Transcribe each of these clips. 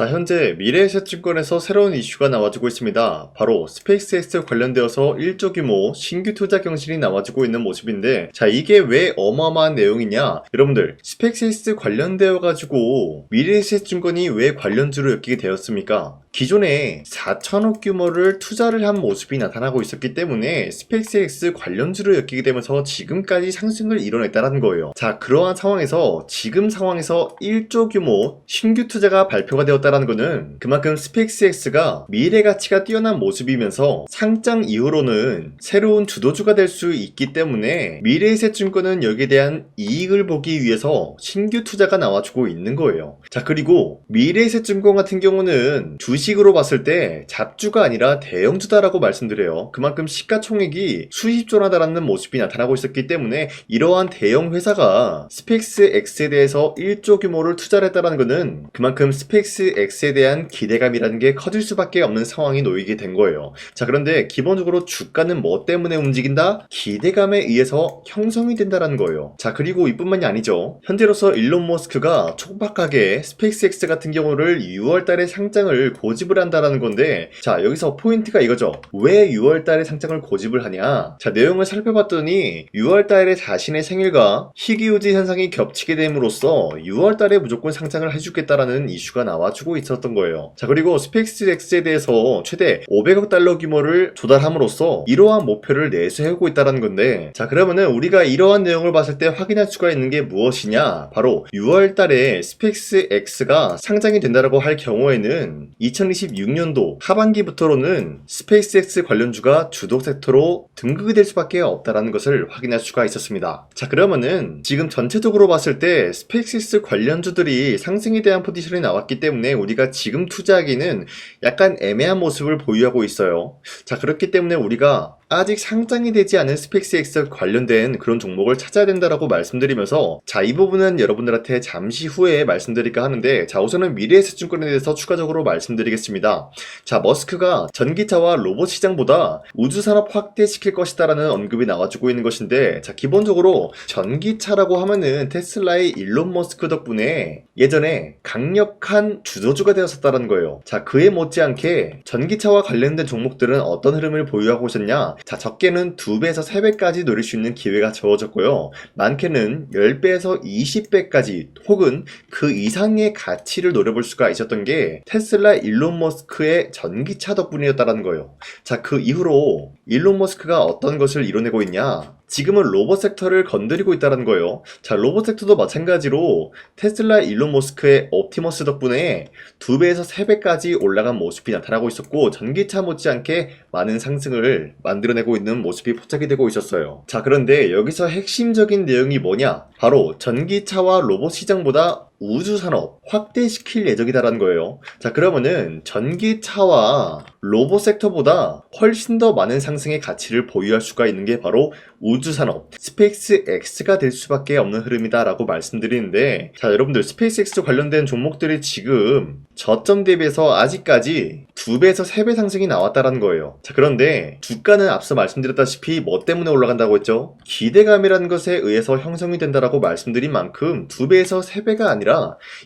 자, 현재 미래에셋증권에서 새로운 이슈가 나와주고 있습니다. 바로 스페이스X 관련되어서 1조 규모 신규 투자 경신이 나와주고 있는 모습인데, 자, 이게 왜 어마어마한 내용이냐? 여러분들, 스페이스X 관련되어 가지고 미래에셋증권이 왜 관련주로 엮이게 되었습니까? 기존에 4천억 규모를 투자를 한 모습이 나타나고 있었기 때문에 스페이스X 관련주로 엮이게 되면서 지금까지 상승을 이뤄냈다는 거예요. 자, 그러한 상황에서 지금 상황에서 1조 규모 신규 투자가 발표가 되었다는 것은 그만큼 스페이스X가 미래 가치가 뛰어난 모습이면서 상장 이후로는 새로운 주도주가 될 수 있기 때문에 미래에셋증권은 여기에 대한 이익을 보기 위해서 신규 투자가 나와주고 있는 거예요. 자, 그리고 미래에셋증권 같은 경우는 주식으로 봤을 때 잡주가 아니라 대형주다라고 말씀드려요. 그만큼 시가총액이 수십조나다라는 모습이 나타나고 있었기 때문에 이러한 대형 회사가 스페이스X에 대해서 1조 규모를 투자를 했다는 것은 그만큼 스페이스X에 대한 기대감이라는 게 커질 수밖에 없는 상황이 놓이게 된 거예요. 자, 그런데 기본적으로 주가는 뭐 때문에 움직인다? 기대감에 의해서 형성이 된다는 거예요. 자, 그리고 이뿐만이 아니죠. 현재로서 일론 머스크가 촉박하게 스페이스X 같은 경우를 6월달에 상장을 고집을 한다라는 건데, 자, 여기서 포인트가 이거죠. 왜 6월달에 상장을 고집을 하냐? 자, 내용을 살펴봤더니 6월달에 자신의 생일과 희귀유지 현상이 겹치게 됨으로써 6월달에 무조건 상장을 해주겠다라는 이슈가 나와주고 있었던 거예요. 자, 그리고 스페이스X에 대해서 최대 500억 달러 규모를 조달함으로써 이러한 목표를 내세우고 있다는 건데, 자, 그러면은 우리가 이러한 내용을 봤을 때 확인할 수가 있는 게 무엇이냐? 바로 6월달에 스페이스X가 상장이 된다라고 할 경우에는 2026년도 하반기부터로는 스페이스X 관련주가 주도 섹터로 등극이 될 수밖에 없다라는 것을 확인할 수가 있었습니다. 자, 그러면은 지금 전체적으로 봤을 때 스페이스X 관련주들이 상승에 대한 포지션이 나왔기 때문에 우리가 지금 투자하기는 약간 애매한 모습을 보유하고 있어요. 자, 그렇기 때문에 우리가 아직 상장이 되지 않은 스페이스X 관련된 그런 종목을 찾아야 된다라고 말씀드리면서, 자, 이 부분은 여러분들한테 잠시 후에 말씀드릴까 하는데, 자, 우선은 미래에셋증권에 대해서 추가적으로 말씀드리겠습니다. 자, 머스크가 전기차와 로봇 시장보다 우주산업 확대시킬 것이다라는 언급이 나와주고 있는 것인데, 자, 기본적으로 전기차라고 하면은 테슬라의 일론 머스크 덕분에 예전에 강력한 주도주가 되었었다는 거예요. 자, 그에 못지않게 전기차와 관련된 종목들은 어떤 흐름을 보유하고 있었냐? 자, 적게는 2배에서 3배까지 노릴 수 있는 기회가 주어졌고요. 많게는 10배에서 20배까지 혹은 그 이상의 가치를 노려볼 수가 있었던 게 테슬라 일론 머스크의 전기차 덕분이었다는 거예요. 자, 그 이후로 일론 머스크가 어떤 것을 이뤄내고 있냐? 지금은 로봇 섹터를 건드리고 있다는 거예요. 자, 로봇 섹터도 마찬가지로 테슬라 일론 머스크의 옵티머스 덕분에 2배에서 3배까지 올라간 모습이 나타나고 있었고, 전기차 못지않게 많은 상승을 만들어내고 있는 모습이 포착이 되고 있었어요. 자, 그런데 여기서 핵심적인 내용이 뭐냐? 바로 전기차와 로봇 시장보다 우주산업 확대시킬 예정이다라는 거예요. 자, 그러면은 전기차와 로봇 섹터보다 훨씬 더 많은 상승의 가치를 보유할 수가 있는 게 바로 우주산업 스페이스X가 될 수밖에 없는 흐름이다라고 말씀드리는데, 자, 여러분들 스페이스X 관련된 종목들이 지금 저점 대비해서 아직까지 2배에서 3배 상승이 나왔다는 거예요. 자, 그런데 주가는 앞서 말씀드렸다시피 뭐 때문에 올라간다고 했죠? 기대감이라는 것에 의해서 형성이 된다라고 말씀드린 만큼 2배에서 3배가 아니라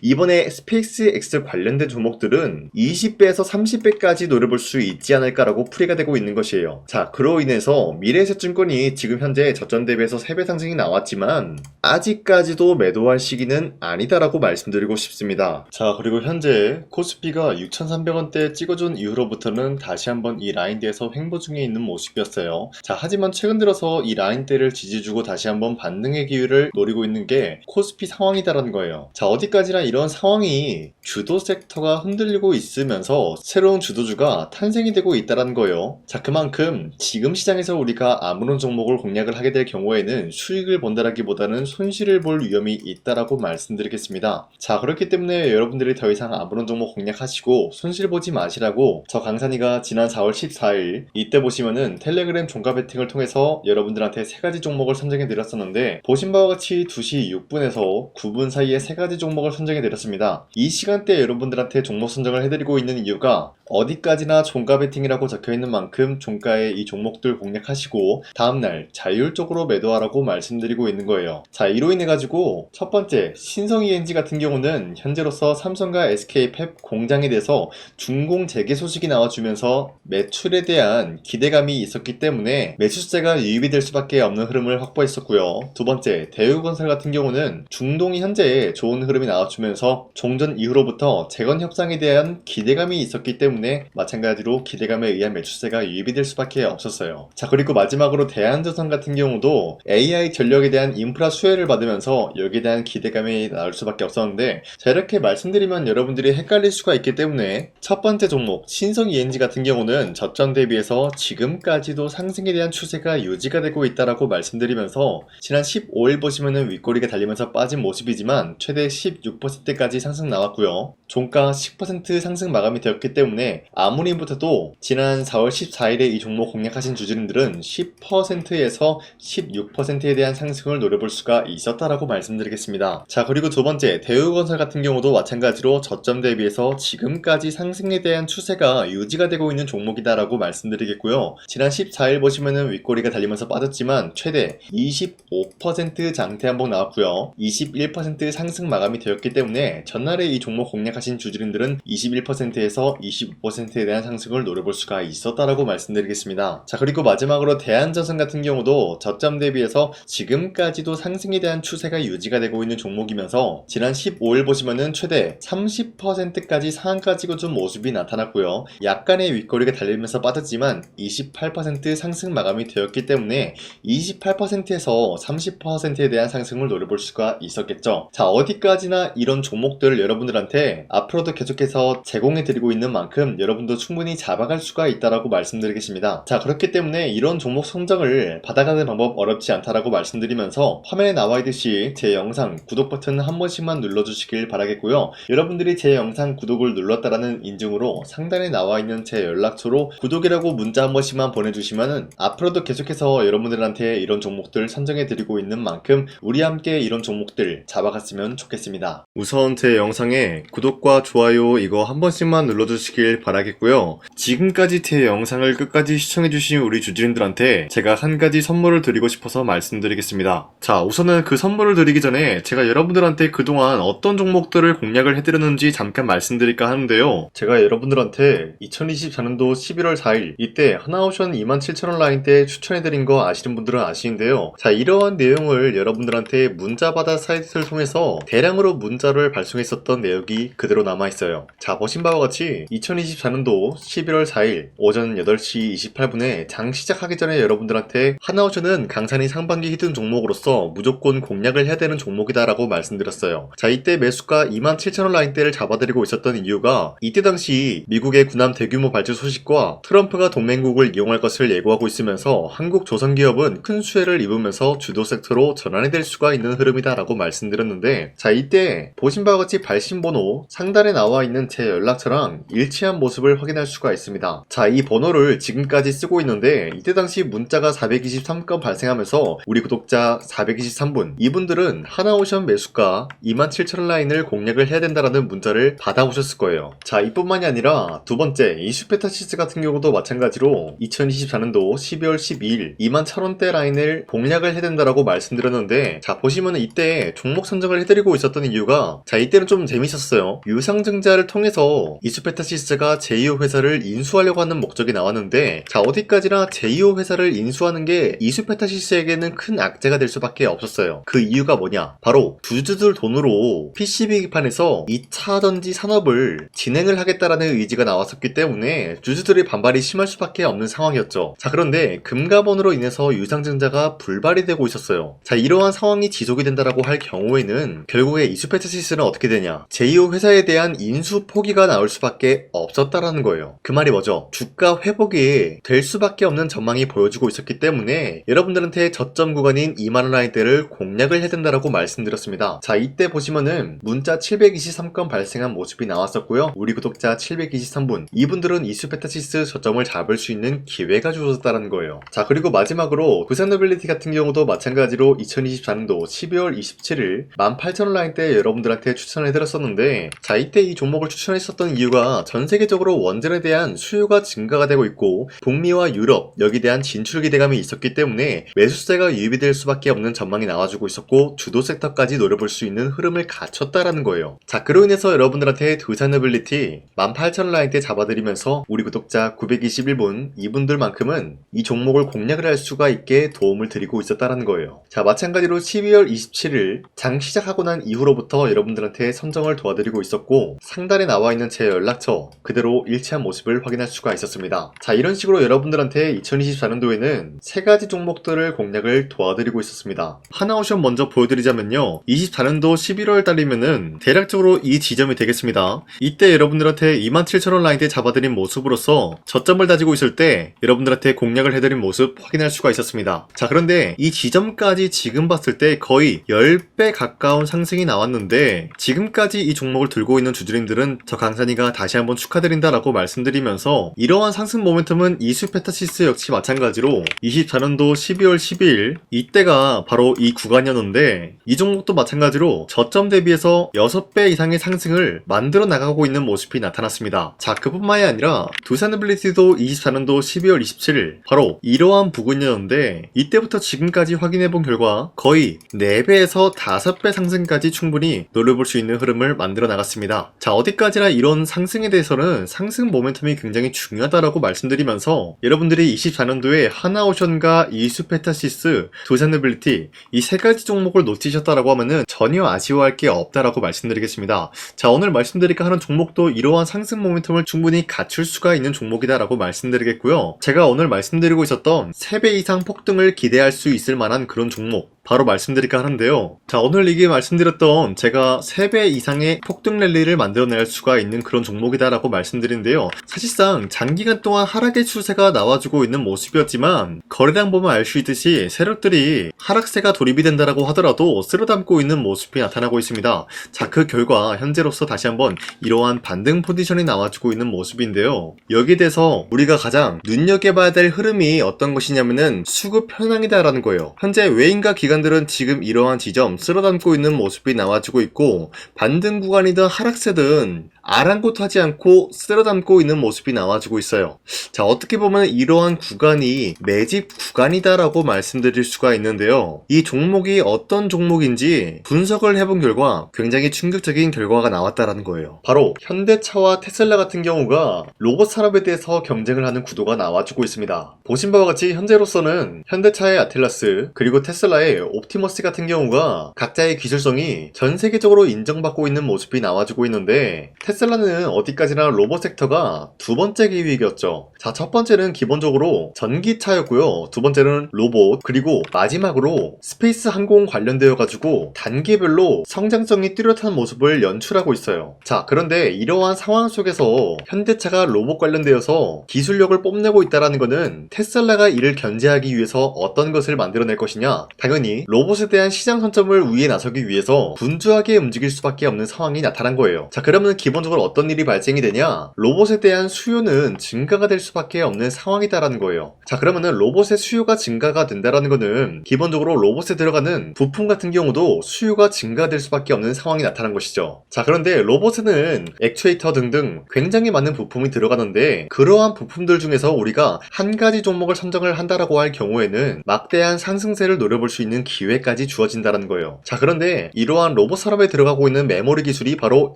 이번에 스페이스X 관련된 종목들은 20배에서 30배까지 노려볼 수 있지 않을까라고 풀이가 되고 있는 것이에요. 자, 그로 인해서 미래에셋증권이 지금 현재 저점 대비해서 3배 상승이 나왔지만 아직까지도 매도할 시기는 아니다라고 말씀드리고 싶습니다. 자, 그리고 현재 코스피가 6,300원대 찍어준 이후로부터는 다시 한번 이 라인대에서 횡보 중에 있는 모습이었어요. 자, 하지만 최근 들어서 이 라인대를 지지주고 다시 한번 반등의 기회를 노리고 있는 게 코스피 상황이다라는 거예요. 자, 어디까지나 이런 상황이 주도 섹터가 흔들리고 있으면서 새로운 주도주가 탄생이 되고 있다는 거예요. 자, 그만큼 지금 시장에서 우리가 아무런 종목을 공략을 하게 될 경우에는 수익을 본다라기보다는 손실을 볼 위험이 있다라고 말씀드리겠습니다. 자, 그렇기 때문에 여러분들이 더 이상 아무런 종목 공략하시고 손실 보지 마시라고 저 강산이가 지난 4월 14일 이때 보시면은 텔레그램 종가 베팅을 통해서 여러분들한테 3가지 종목을 선정해 드렸었는데, 보신 바와 같이 2시 6분에서 9분 사이에 3가지 종목을 선정해 드렸습니다. 이 시간대에 여러분들한테 종목 선정을 해드리고 있는 이유가 어디까지나 종가 베팅이라고 적혀있는 만큼 종가에 이 종목들 공략하시고 다음날 자율적으로 매도하라고 말씀드리고 있는 거예요. 자, 이로 인해 가지고 첫 번째 신성ENG 같은 경우는 현재로서 삼성과 SK팹 공장에 대해서 준공 재개 소식이 나와주면서 매출에 대한 기대감이 있었기 때문에 매수세가 유입이 될 수밖에 없는 흐름을 확보했었고요. 두 번째 대우건설 같은 경우는 중동이 현재 좋은 흐름이 나와주면서 종전 이후로부터 재건 협상에 대한 기대감이 있었기 때문에 마찬가지로 기대감에 의한 매수세가 유입이 될 수밖에 없었어요. 자, 그리고 마지막으로 대한전선 같은 경우도 AI 전력에 대한 인프라 수혜를 받으면서 여기에 대한 기대감이 나올 수밖에 없었는데, 자, 이렇게 말씀드리면 여러분들이 헷갈릴 수가 있기 때문에 첫 번째 종목 신성ENG 같은 경우는 저점 대비해서 지금까지도 상승에 대한 추세가 유지가 되고 있다라고 말씀드리면서 지난 15일 보시면은 윗꼬리가 달리면서 빠진 모습이지만 최대 16%까지 상승 나왔고요. 종가 10% 상승 마감이 되었기 때문에 아무리 못해도 지난 4월 14일에 이 종목 공략하신 주주님들은 10%에서 16%에 대한 상승을 노려볼 수가 있었다라고 말씀드리겠습니다. 자, 그리고 두 번째 대우건설 같은 경우도 마찬가지로 저점 대비해서 지금까지 상승에 대한 추세가 유지가 되고 있는 종목이다라고 말씀드리겠고요. 지난 14일 보시면은 윗꼬리가 달리면서 빠졌지만 최대 25% 장대 한번 나왔고요. 21% 상승 마감이 되었기 때문에 전날에 이 종목 공략하신 주주님들은 21%에서 25%에 대한 상승을 노려볼 수가 있었다라고 말씀드리겠습니다. 자, 그리고 마지막으로 대한전선 같은 경우도 저점 대비해서 지금까지도 상승에 대한 추세가 유지가 되고 있는 종목이면서 지난 15일 보시면은 최대 30%까지 상한가 찍어준 모습이 나타났고요. 약간의 윗꼬리가 달리면서 빠졌지만 28% 상승 마감이 되었기 때문에 28%에서 30%에 대한 상승을 노려볼 수가 있었겠죠. 자, 어디까지나 이런 종목들을 여러분들한테 앞으로도 계속해서 제공해드리고 있는 만큼 여러분도 충분히 잡아갈 수가 있다라고 말씀드리겠습니다. 자, 그렇기 때문에 이런 종목 선정을 받아가는 방법 어렵지 않다라고 말씀드리면서 화면에 나와 있듯이 제 영상 구독 버튼 한 번씩만 눌러주시길 바라겠고요. 여러분들이 제 영상 구독을 눌렀다라는 인증으로 상단에 나와 있는 제 연락처로 구독이라고 문자 한 번씩만 보내주시면은 앞으로도 계속해서 여러분들한테 이런 종목들 선정해드리고 있는 만큼 우리 함께 이런 종목들 잡아갔으면 좋겠습니다. 우선 제 영상에 구독과 좋아요 이거 한 번씩만 눌러주시길 바라겠고요. 지금까지 제 영상을 끝까지 시청해주신 우리 주주님들한테 제가 한 가지 선물을 드리고 싶어서 말씀드리겠습니다. 자, 우선은 그 선물을 드리기 전에 제가 여러분들한테 그동안 어떤 종목들을 공략을 해드렸는지 잠깐 말씀드릴까 하는데요. 제가 여러분들한테 2024년도 11월 4일 이때 하나오션 27,000원 라인 때 추천해드린 거 아시는 분들은 아시는데요. 자, 이러한 내용을 여러분들한테 문자받아 사이트를 통해서 대량으로 문자를 발송했었던 내역이 그대로 남아있어요. 자, 보신 바와 같이 2024년도 11월 4일 오전 8시 28분에 장 시작하기 전에 여러분들한테 하나오션은 강산이 상반기 히든 종목으로서 무조건 공략을 해야 되는 종목이다 라고 말씀드렸어요. 자, 이때 매수가 27,000원 라인대를 잡아드리고 있었던 이유가 이때 당시 미국의 군함 대규모 발주 소식과 트럼프가 동맹국을 이용할 것을 예고하고 있으면서 한국 조선기업은 큰 수혜를 입으면서 주도 섹터로 전환이 될 수가 있는 흐름이다 라고 말씀드렸는데, 자, 이때 보신 바와 같이 발신번호 상단에 나와 있는 제 연락처랑 일치한 모습을 확인할 수가 있습니다. 자, 이 번호를 지금까지 쓰고 있는데 이때 당시 문자가 423건 발생하면서 우리 구독자 423분 이분들은 하나오션 매수가 27,000원 라인을 공략을 해야 된다라는 문자를 받아오셨을 거예요. 자, 이뿐만이 아니라 두 번째 이슈페타시스 같은 경우도 마찬가지로 2024년도 12월 12일 21,000원대 라인을 공략을 해야 된다라고 말씀드렸는데, 자, 보시면은 이때 종목 선정을 해드리고 있었던 이유가, 자, 이때는 좀 재밌었어요. 유상증자를 통해서 이슈페타시스가 제2호 회사를 인수하려고 하는 목적이 나왔는데, 자, 어디까지나 제2호 회사를 인수하는 게 이슈페타시스에게는 큰 악재가 될 수밖에 없었어요. 그 이유가 뭐냐? 바로 주주들 돈으로 PCB 기판에서 2차 전지 산업을 진행을 하겠다라는 의지가 나왔었기 때문에 주주들의 반발이 심할 수밖에 없는 상황이었죠. 자, 그런데 금가번으로 인해서 유상증자가 불발이 되고 있었어요. 자, 이러한 상황이 지속이 된다라고 할 경우에는 결국에 이슈페타시스는 어떻게 되냐? 제2호 회사에 대한 인수 포기가 나올 수밖에 없었다라는 거예요. 그 말이 뭐죠? 주가 회복이 될 수밖에 없는 전망이 보여주고 있었기 때문에 여러분들한테 저점 구간인 2만원 라인대를 공략을 해야 된다라고 말씀드렸습니다. 자, 이때 보시면은 문자 723건 발생한 모습이 나왔었고요. 우리 구독자 723분 이분들은 이슈페타시스 저점을 잡을 수 있는 기회가 주어졌다는 거예요. 자, 그리고 마지막으로 부산노빌리티 같은 경우도 마찬가지로 2024년도 12월 27일 18,000원 라인대 여러분들한테 추천을 해드렸었는데, 자, 이때 이 종목을 추천했었던 이유가 전 세계적으로 원전에 대한 수요가 증가가 되고 있고 북미와 유럽 여기에 대한 진출 기대감이 있었기 때문에 매수세가 유입이 될 수밖에 없는 전망이 나와주고 있었고 주도 섹터까지 노려볼 수 있는 흐름을 갖췄다라는 거예요. 자, 그로 인해서 여러분들한테 두산어빌리티 18,000원 라인대 잡아드리면서 우리 구독자 921분 이분들만큼은 이 종목을 공략을 할 수가 있게 도움을 드리고 있었다라는 거예요. 자, 마찬가지로 12월 27일 장 시작하고 난 이후로부터 여러분들한테 선정을 도와드리고 있었고 상단에 나와 있는 제 연락처 그대로 일치한 모습을 확인할 수가 있었습니다. 자, 이런 식으로 여러분들한테 2024년도에는 세 가지 종목들을 공략을 도와드리고 있었습니다. 하나오션 먼저 보여드리자면요, 24년도 11월 달이면은 대략적으로 이 지점이 되겠습니다. 이때 여러분들한테 27,000원 라인대 잡아드린 모습으로서 저점을 다지고 있을 때 여러분들한테 공략을 해드린 모습 확인할 수가 있었습니다. 자, 그런데 이 지점까지 지금 봤을 때 거의 10배 가까운 상승이 나왔는데 지금까지 이 종목을 들고 있는 주주님들은 저 강산이가 다시 한번 축하드린다라고 말씀드리면서 이러한 상승 모멘텀은 이수페타시스 역시 마찬가지로 24년도 12월 12일 이때가 바로 이 구간이었는데 이 종목도 마찬가지로 저점 대비해서 6배 이상의 상승을 만들어 나가고 있는 모습이 나타났습니다. 자, 그뿐만이 아니라 두산어빌리티도 24년도 12월 27일 바로 이러한 부근이었는데 이때부터 지금까지 확인해본 결과 거의 4배에서 5배 상승까지 충분히 노려볼 수 있는 흐름을 만들어 나갔습니다. 자, 어디까지나 이런 상승에 대해서는 상승 모멘텀이 굉장히 중요하다라고 말씀드리면서 여러분들이 24년도에 하나오션과 이수페타시스, 두산어빌리티 이 세 가지 종목을 놓치셨다라고 하면은 전혀 아쉬워할 게 없다라고 말씀드리겠습니다. 자, 오늘 말씀드릴까 하는 종목도 이러한 상승 모멘텀을 충분히 갖출 수가 있는 종목이다라고 말씀드리겠고요. 제가 오늘 말씀드리고 있었던 3배 이상 폭등을 기대할 수 있을 만한 그런 종목 바로 말씀드릴까 하는데요. 자, 오늘 이게 말씀드렸던 제가 3배 이상의 폭등 랠리를 만들어낼 수가 있는 그런 종목이다라고 말씀드리는데요. 사실상 장기간 동안 하락의 추세가 나와주고 있는 모습이었지만 거래량 보면 알 수 있듯이 세력들이 하락세가 돌입이 된다라고 하더라도 쓸어담고 있는 모습이 나타나고 있습니다. 자, 그 결과 현재로서 다시 한번 이러한 반등 포지션이 나와주고 있는 모습인데요. 여기에 대해서 우리가 가장 눈여겨봐야 될 흐름이 어떤 것이냐면은 수급 현황이다라는 거예요. 현재 외인과 기관들은 지금 이러한 지점 쓸어담고 있는 모습이 나와주고 있고 반등 구간이든 하락세든 아랑곳하지 않고 쓸어담고 있는 모습이 나와주고 있어요. 자, 어떻게 보면 이러한 구간이 매집 구간이다라고 말씀드릴 수가 있는데요. 이 종목이 어떤 종목인지 분석을 해본 결과 굉장히 충격적인 결과가 나왔다라는 거예요. 바로 현대차와 테슬라 같은 경우가 로봇 산업에 대해서 경쟁을 하는 구도가 나와주고 있습니다. 보신 바와 같이 현재로서는 현대차의 아틀라스 그리고 테슬라의 옵티머스 같은 경우가 각자의 기술성이 전 세계적으로 인정받고 있는 모습이 나와주고 있는데 테슬라는 어디까지나 로봇 섹터가 두 번째 기획이었죠. 자, 첫 번째는 기본적으로 전기차였고요. 두 번째는 로봇, 그리고 마지막으로 스페이스 항공 관련되어 가지고 단계별로 성장성이 뚜렷한 모습을 연출하고 있어요. 자, 그런데 이러한 상황 속에서 현대차가 로봇 관련되어서 기술력을 뽐내고 있다는 것은 테슬라가 이를 견제하기 위해서 어떤 것을 만들어낼 것이냐, 당연히 로봇에 대한 시장 선점을 위해 나서기 위해서 분주하게 움직일 수밖에 없는 상황이 나타난 거예요. 자, 그러면 기본적으로 어떤 일이 발생이 되냐, 로봇에 대한 수요는 증가가 될 수밖에 없는 상황이다라는 거예요. 자, 그러면은 로봇의 수요가 증가가 된다라는 거는 기본적으로 로봇에 들어가는 부품 같은 경우도 수요가 증가될 수밖에 없는 상황이 나타난 것이죠. 자, 그런데 로봇에는 액추에이터 등등 굉장히 많은 부품이 들어가는데 그러한 부품들 중에서 우리가 한 가지 종목을 선정을 한다라고 할 경우에는 막대한 상승세를 노려볼 수 있는 기회까지 주어진다는 거예요. 자, 그런데 이러한 로봇 산업에 들어가고 있는 메모리 기술이 바로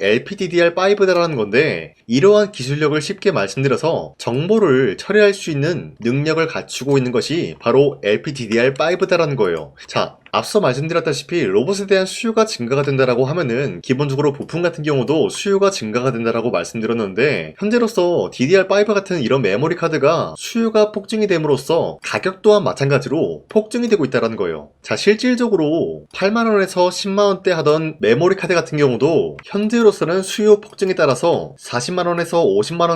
LPDDR5다라는 건데 이러한 기술력을 쉽게 말씀드려서 정보를 처리할 수 있는 능력을 갖추고 있는 것이 바로 LPDDR5다라는 거예요. 자, 앞서 말씀드렸다시피 로봇에 대한 수요가 증가가 된다라고 하면은 기본적으로 부품 같은 경우도 수요가 증가가 된다라고 말씀드렸는데 현재로서 DDR5 같은 이런 메모리 카드가 수요가 폭증이 됨으로써 가격 또한 마찬가지로 폭증이 되고 있다는 거예요. 자, 실질적으로 8만원에서 10만원대 하던 메모리 카드 같은 경우도 현재로서는 수요 폭증에 따라서 40만원에서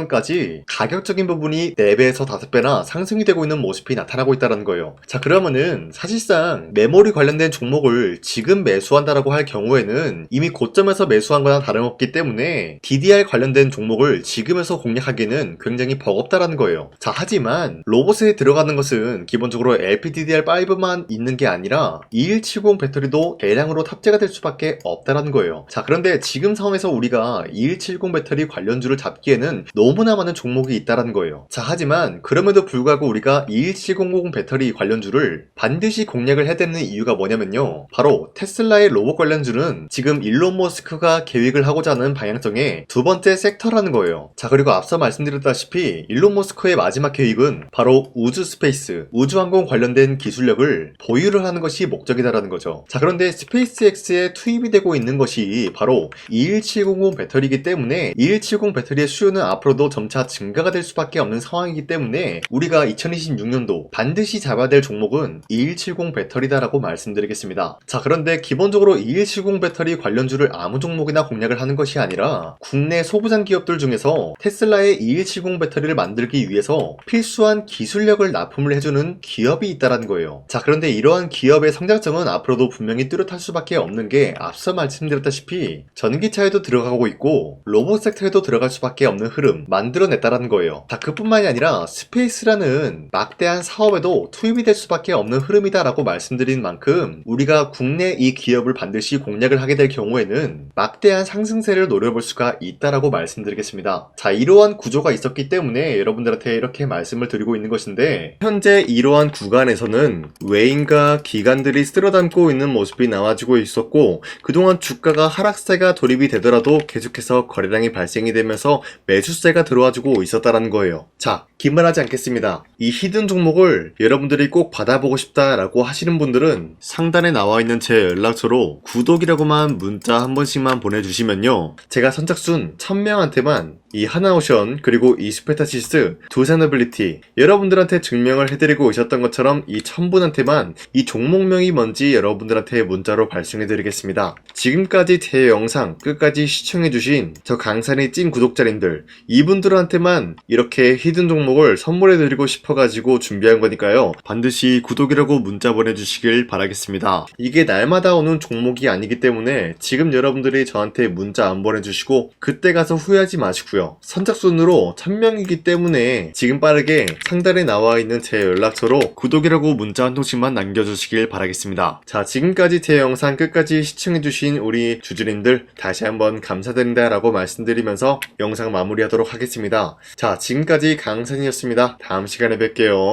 50만원까지 가격적인 부분이 4배에서 5배나 상승이 되고 있는 모습이 나타나고 있다는 거예요. 자, 그러면은 사실상 메모리 관련된 종목을 지금 매수한다라고 할 경우에는 이미 고점에서 매수한 거나 다름없기 때문에 DDR 관련된 종목을 지금에서 공략하기는 굉장히 버겁다라는 거예요. 자, 하지만 로봇에 들어가는 것은 기본적으로 LPDDR5만 있는 게 아니라 2170 배터리도 대량으로 탑재가 될 수밖에 없다라는 거예요. 자, 그런데 지금 상황에서 우리가 2170 배터리 관련주를 잡기에는 너무나 많은 종목이 있다라는 거예요. 자, 하지만 그럼에도 불구하고 우리가 21700 배터리 관련주를 반드시 공략을 해야 되는 이유가 뭐냐면요, 바로 테슬라의 로봇 관련주는 지금 일론 머스크가 계획을 하고자 하는 방향성의 두 번째 섹터라는 거예요. 자, 그리고 앞서 말씀드렸다시피 일론 머스크의 마지막 계획은 바로 우주 스페이스, 우주항공 관련된 기술력을 보유를 하는 것이 목적이다라는 거죠. 자, 그런데 스페이스X에 투입이 되고 있는 것이 바로 21700 배터리이기 때문에 2170 배터리의 수요는 앞으로도 점차 증가가 될 수밖에 없는 상황이기 때문에 우리가 2026년도 반드시 잡아야 될 종목은 2170 배터리다라고 말씀드리겠습니다. 자, 그런데 기본적으로 2170 배터리 관련주를 아무 종목이나 공략을 하는 것이 아니라 국내 소부장 기업들 중에서 테슬라의 2170 배터리를 만들기 위해서 필수한 기술력을 납품을 해주는 기업이 있다는 거예요. 자, 그런데 이러한 기업의 성장성은 앞으로도 분명히 뚜렷할 수밖에 없는 게 앞서 말씀드렸다시피 전기차에도 들어가고 있고 로봇 섹터에도 들어갈 수밖에 없는 흐름 만들어냈다는 거예요. 자, 그뿐만이 아니라 스페이스라는 막대한 사업에도 투입이 될 수밖에 없는 흐름이다라고 말씀드린 만큼 우리가 국내 이 기업을 반드시 공략을 하게 될 경우에는 막대한 상승세를 노려볼 수가 있다라고 말씀드리겠습니다. 자, 이러한 구조가 있었기 때문에 여러분들한테 이렇게 말씀을 드리고 있는 것인데, 현재 이러한 구간에서는 외인과 기관들이 쓸어담고 있는 모습이 나와주고 있었고, 그동안 주가가 하락세가 돌입이 되더라도 계속해서 거래량이 발생이 되면서 매수세가 들어와주고 있었다는 거예요. 자, 긴말하지 않겠습니다. 이 히든 종목을 여러분들이 꼭 받아보고 싶다라고 하시는 분들은 상단에 나와있는 제 연락처로 구독이라고만 문자 한 번씩만 보내주시면요, 제가 선착순 1000명한테만 이 하나오션 그리고 이 스페타시스 두 사너빌리티 여러분들한테 증명을 해드리고 있었던 것처럼 이 1000분한테만 이 종목명이 뭔지 여러분들한테 문자로 발송해드리겠습니다. 지금까지 제 영상 끝까지 시청해주신 저 강산의 찐 구독자님들, 이분들한테만 이렇게 히든 종목을 선물해드리고 싶어가지고 준비한 거니까요, 반드시 구독이라고 문자 보내주시길 바라겠습니다. 이게 날마다 오는 종목이 아니기 때문에 지금 여러분들이 저한테 문자 안 보내주시고 그때 가서 후회하지 마시고요, 선착순으로 1000명이기 때문에 지금 빠르게 상단에 나와있는 제 연락처로 구독이라고 문자 한 통씩만 남겨주시길 바라겠습니다. 자, 지금까지 제 영상 끝까지 시청해주신 우리 주주님들 다시 한번 감사드린다 라고 말씀드리면서 영상 마무리하도록 하겠습니다. 자, 지금까지 강산이었습니다. 다음 시간에 뵐게요.